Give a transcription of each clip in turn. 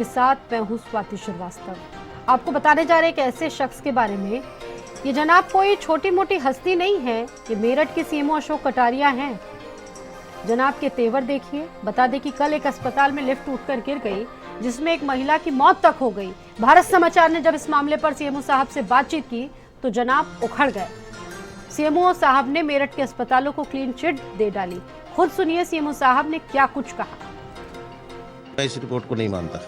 के साथ मैं हूं स्वाति श्रीवास्तव। आपको बताने जा रहे हैं एक ऐसे शख्स के बारे में। ये जनाब कोई छोटी मोटी हस्ती नहीं है, ये मेरठ के सीएमओ अशोक कटारिया हैं। जनाब के तेवर देखिए। बता दें कि कल एक अस्पताल में लिफ्ट टूटकर गिर गई, जिसमें एक महिला की मौत तक हो गई। भारत समाचार ने जब इस मामले पर सीएमओ साहब से बातचीत की तो जनाब उखड़ गए। सीएमओ साहब ने मेरठ के अस्पतालों को क्लीन चिट दे डाली। खुद सुनिए सीएमओ साहब ने क्या कुछ कहा। मैं इस रिपोर्ट को नहीं मानता।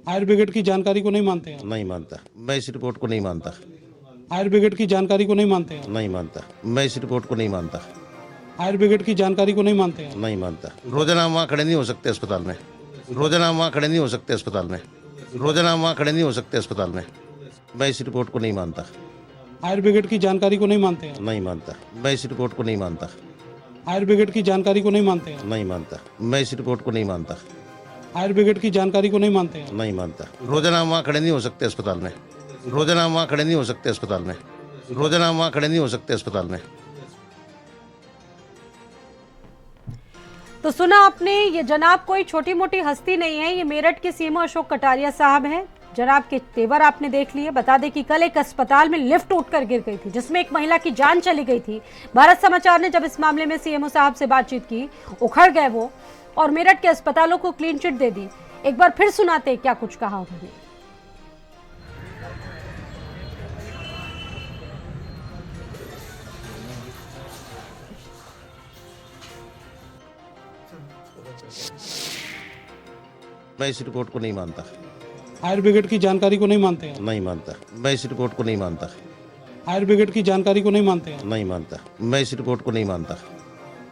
फायर ब्रिगेड की जानकारी को नहीं मानते हैं? नहीं मानता। मैं इस रिपोर्ट को नहीं मानता। फायर ब्रिगेड की जानकारी को नहीं मानते हैं? नहीं मानता। मैं इस रिपोर्ट को नहीं मानता। फायर ब्रिगेड की जानकारी को नहीं मानते हैं? नहीं मानता। रोजाना हम वहाँ खड़े नहीं हो सकते अस्पताल में। रोजाना हम वहाँ खड़े नहीं हो सकते अस्पताल में। रोजाना हम वहाँ खड़े नहीं हो सकते अस्पताल में। मैं इस रिपोर्ट को नहीं मानता। फायर ब्रिगेड की जानकारी को नहीं मानते हैं? नहीं मानता। मैं इस रिपोर्ट को नहीं मानता। फायर ब्रिगेड की जानकारी को नहीं मानते हैं? नहीं मानता। मैं इस रिपोर्ट को नहीं मानता। फायर ब्रिगेड की जानकारी को नहीं मानते हैं? नहीं मानता। रोजाना हम वहाँ खड़े नहीं हो सकते अस्पताल में। रोजाना हम वहाँ खड़े नहीं हो सकते अस्पताल में। रोजाना हम वहाँ खड़े नहीं हो सकते अस्पताल में। तो सुना आपने, ये जनाब कोई छोटी मोटी हस्ती नहीं है, ये मेरठ के सीएमओ अशोक कटारिया साहब हैं। जनाब के तेवर आपने देख लिए। बता दें कि कल एक अस्पताल में लिफ्ट टूटकर गिर गई थी, जिसमें एक महिला की जान चली गई थी। भारत समाचार ने जब इस मामले में सीएमओ साहब से बातचीत की, उखड़ गए वो और मेरठ के अस्पतालों को क्लीन चिट दे दी। एक बार फिर सुनाते क्या कुछ कहा उन्होंने। मैं इस रिपोर्ट को नहीं मानता। फायर ब्रिगेड की जानकारी को नहीं मानते हैं? नहीं मानता। मैं इस रिपोर्ट को नहीं मानता। फायर ब्रिगेड की जानकारी को नहीं मानते हैं? नहीं मानता। मैं इस रिपोर्ट को नहीं मानता।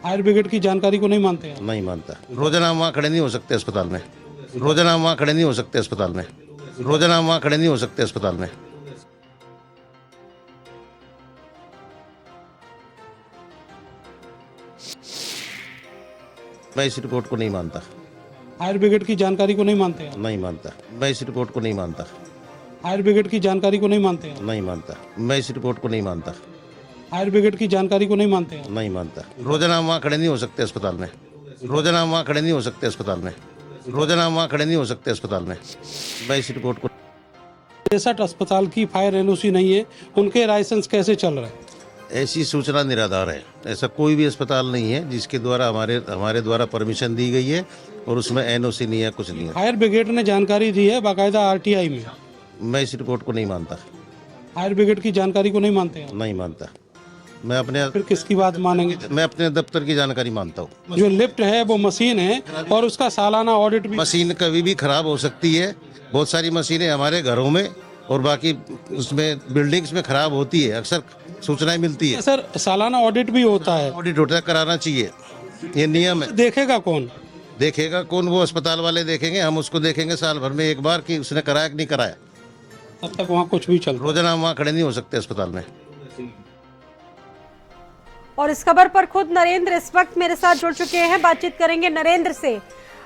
फायर ब्रिगेड की जानकारी को नहीं मानते हैं? नहीं मानता। रोजाना हम वहाँ खड़े नहीं हो सकते अस्पताल में। रोजाना हम वहाँ खड़े नहीं हो सकते अस्पताल में। रोजाना हम वहाँ खड़े नहीं हो सकते अस्पताल में। मैं इस रिपोर्ट को नहीं मानता। फायर ब्रिगेड की जानकारी को नहीं मानते हैं? नहीं मानता। मैं इस रिपोर्ट को नहीं मानता। फायर ब्रिगेड की जानकारी को नहीं मानते हैं? नहीं मानता। मैं इस रिपोर्ट को नहीं मानता। फायर ब्रिगेड की जानकारी को नहीं मानते हैं? नहीं मानता। रोजाना हम वहाँ खड़े नहीं हो सकते अस्पताल में। रोजाना हम वहाँ खड़े नहीं हो सकते अस्पताल में। रोजाना हम वहाँ खड़े नहीं हो सकते अस्पताल में। मैं इस रिपोर्ट को 63 अस्पताल की फायर एनओसी नहीं है, उनके लाइसेंस कैसे चल रहे हैं? ऐसी सूचना निराधार है। ऐसा कोई भी अस्पताल नहीं है जिसके द्वारा हमारे द्वारा परमिशन दी गई है और उसमें एनओसी नहीं है, कुछ नहीं है। फायर ब्रिगेड ने जानकारी दी है बाकायदा आरटीआई में। मैं इस रिपोर्ट को नहीं मानता। फायर ब्रिगेड की जानकारी को नहीं मानते हैं? नहीं मानता। मैं अपने फिर किसकी बात मानेंगे? मैं अपने दफ्तर की जानकारी मानता हूँ। जो लिफ्ट है वो मशीन है और उसका सालाना ऑडिट भी। मशीन कभी भी खराब हो सकती है। बहुत सारी मशीनें हमारे घरों में और बाकी उसमें बिल्डिंग्स में खराब होती है, अक्सर सूचनाएं मिलती है। सर सालाना ऑडिट भी होता है। ऑडिट होता है, कराना चाहिए, ये नियम है। देखेगा कौन? देखेगा कौन? वो अस्पताल वाले देखेंगे। हम उसको देखेंगे साल भर में एक बार कि उसने कराया कि नहीं कराया। तब तक वहाँ कुछ भी चल। रोजाना हम वहाँ खड़े नहीं हो सकते अस्पताल में। और इस खबर पर खुद नरेंद्र इस वक्त मेरे साथ जुड़ चुके हैं। बातचीत करेंगे नरेंद्र से।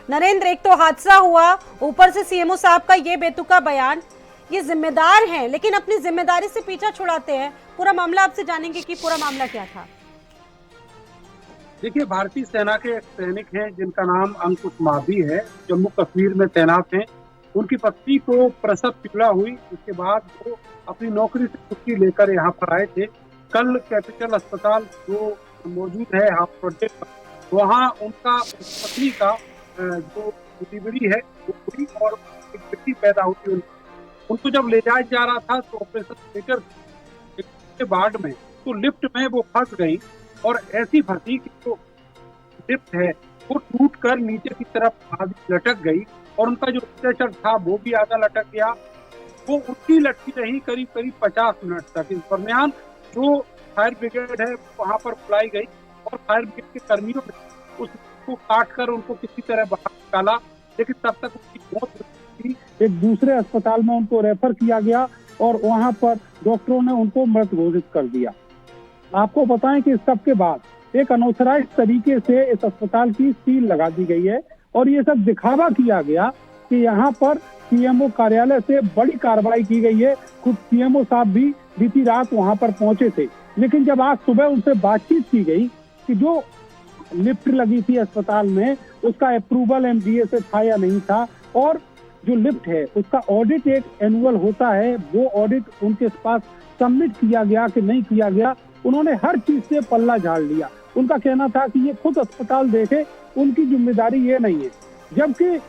नरेंद्र, एक तो हादसा हुआ, ऊपर से सीएमओ साहब का ये बेतुका बयान। ये जिम्मेदार हैं लेकिन अपनी जिम्मेदारी से पीछा छुड़ाते हैं। पूरा मामला आपसे जानेंगे कि पूरा मामला क्या था। देखिए, भारतीय सेना के एक सैनिक हैं जिनका नाम अंकुश मावी है, जम्मू कश्मीर में तैनात हैं। उनकी पत्नी को प्रसव पीड़ा हुई, उसके बाद वो अपनी नौकरी से छुट्टी लेकर यहाँ पर आए थे। कल कैपिटल अस्पताल जो मौजूद है हापुड़, वहाँ उनका पत्नी का जो डिलीवरी है वो हुई और एक बेटी पैदा हुई। उनको जब ले जाया जा रहा था तो ऑपरेशन थिएटर के वार्ड में, तो लिफ्ट में वो फंस गई और ऐसी फंसी कि जो लिफ्ट है वो टूट कर नीचे की तरफ आधी लटक गई और उनका जो स्ट्रेचर था वो भी आधा लटक गया। वो उल्टी लटकी रही करीब 50 मिनट तक। इस दरमियान जो फायर ब्रिगेड है वहां पर बुलाई गई और फायर ब्रिगेड के कर्मियों ने उसको काट कर उनको किसी तरह बाहर निकाला, लेकिन तब तक उसकी मौत हो गई। एक दूसरे अस्पताल में उनको रेफर किया गया और वहां पर डॉक्टरों ने उनको मृत घोषित कर दिया। आपको बताएं कि इस सब के बाद एक अनऑथराइज्ड तरीके से इस अस्पताल की सील लगा दी गई है और ये सब दिखावा किया गया कि यहाँ पर सीएमओ कार्यालय से बड़ी कार्रवाई की गई है। खुद सीएमओ साहब भी बीती रात वहां पर पहुंचे थे, लेकिन जब आज सुबह उनसे बातचीत की गई कि जो लिफ्ट लगी थी अस्पताल में उसका अप्रूवल एमडीए से था या नहीं था और जो लिफ्ट है उसका ऑडिट एक एनुअल होता है, वो ऑडिट उनके पास सबमिट किया गया कि नहीं किया गया, उन्होंने हर चीज से पल्ला झाड़ लिया। उनका कहना था कि ये खुद अस्पताल देखे, उनकी जिम्मेदारी ये नहीं है। जबकि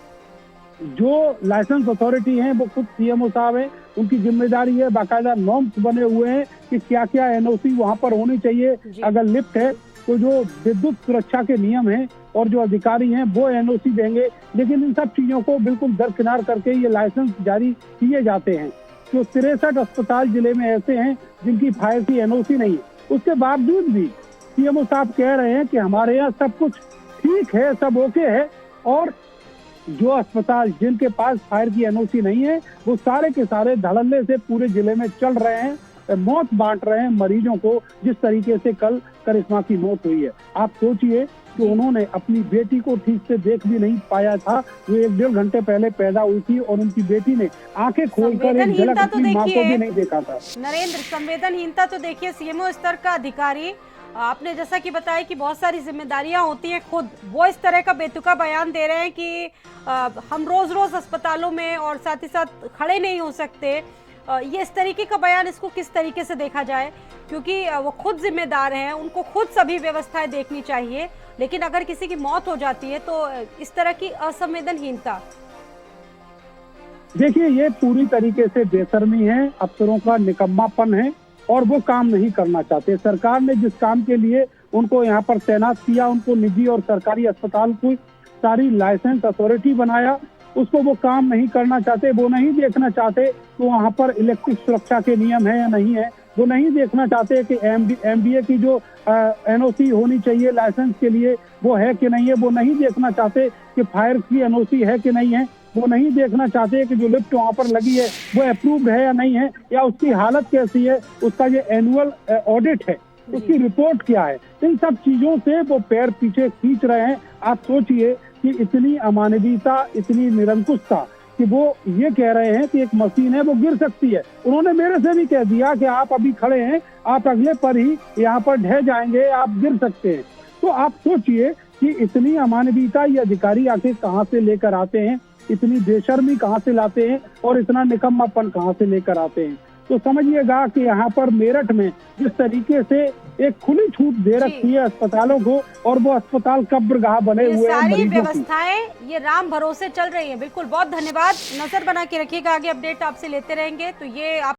जो लाइसेंस अथॉरिटी हैं वो खुद सीएमओ साहब हैं, उनकी जिम्मेदारी है, बाकायदा नॉर्म्स बने हुए हैं कि क्या क्या एनओसी वहां पर होनी चाहिए। अगर लिफ्ट है तो जो विद्युत सुरक्षा के नियम हैं और जो अधिकारी हैं वो एनओसी देंगे, लेकिन इन सब चीजों को बिल्कुल दरकिनार करके ये लाइसेंस जारी किए जाते हैं। जो 63 अस्पताल जिले में ऐसे हैं जिनकी फायर की एनओसी नहीं है, उसके बावजूद भी सीएमओ साहब कह रहे हैं कि हमारे यहाँ सब कुछ ठीक है, सब ओके है, और जो अस्पताल जिनके पास फायर की एनओसी नहीं है वो सारे के सारे धड़ल्ले से पूरे जिले में चल रहे हैं, मौत बांट रहे हैं मरीजों को, जिस तरीके से कल करिश्मा की मौत हुई है। आप सोचिए कि उन्होंने अपनी बेटी को ठीक से देख भी नहीं पाया था, वो 1-1.5 घंटे पहले पैदा हुई थी और उनकी बेटी ने आंखें खोलकर एक झलक अपनी मां को भी नहीं देखा था। नरेंद्र, संवेदनहीनता तो देखिए सीएमओ स्तर का अधिकारी, आपने जैसा कि बताया कि बहुत सारी जिम्मेदारियां होती हैं, खुद वो इस तरह का बेतुका बयान दे रहे हैं कि हम रोज रोज अस्पतालों में और साथ ही साथ खड़े नहीं हो सकते। ये इस तरीके का बयान, इसको किस तरीके से देखा जाए? क्योंकि वो खुद जिम्मेदार हैं, उनको खुद सभी व्यवस्थाएं देखनी चाहिए, लेकिन अगर किसी की मौत हो जाती है तो इस तरह की असंवेदनहीनता। देखिए, ये पूरी तरीके से बेशर्मी है, अफसरों का निकम्मापन है और वो काम नहीं करना चाहते। सरकार ने जिस काम के लिए उनको यहाँ पर तैनात किया, उनको निजी और सरकारी अस्पताल को सारी लाइसेंस अथॉरिटी बनाया, उसको वो काम नहीं करना चाहते। वो नहीं देखना चाहते कि वहाँ पर इलेक्ट्रिक सुरक्षा के नियम है या नहीं है, वो नहीं देखना चाहते कि एमबीए की जो एनओसी होनी चाहिए लाइसेंस के लिए वो है कि नहीं है, वो नहीं देखना चाहते कि फायर की एनओसी है कि नहीं है, वो नहीं देखना चाहते कि जो लिफ्ट वहाँ पर लगी है वो अप्रूव्ड है या नहीं है, या उसकी हालत कैसी है, उसका जो एनुअल ऑडिट है उसकी रिपोर्ट क्या है। इन सब चीजों से वो पैर पीछे खींच रहे हैं। आप सोचिए कि इतनी अमानवीयता, इतनी निरंकुशता कि वो ये कह रहे हैं कि एक मशीन है वो गिर सकती है। उन्होंने मेरे से भी कह दिया कि आप अभी खड़े हैं, आप अगले पर ही यहाँ पर ढह जाएंगे, आप गिर सकते हैं। तो आप सोचिए कि इतनी अमानवीयता ये अधिकारी आखिर कहाँ से लेकर आते हैं, इतनी बेशर्मी कहाँ से लाते हैं और इतना निकम्मापन कहाँ से लेकर आते हैं। तो समझिएगा कि यहाँ पर मेरठ में जिस तरीके से एक खुली छूट दे रखी है अस्पतालों को, और वो अस्पताल कब्रगाह बने हुए हैं। सारी व्यवस्थाएं ये राम भरोसे चल रही हैं। बिल्कुल, बहुत धन्यवाद। नजर बना के रखिएगा, आगे अपडेट आपसे लेते रहेंगे। तो ये आप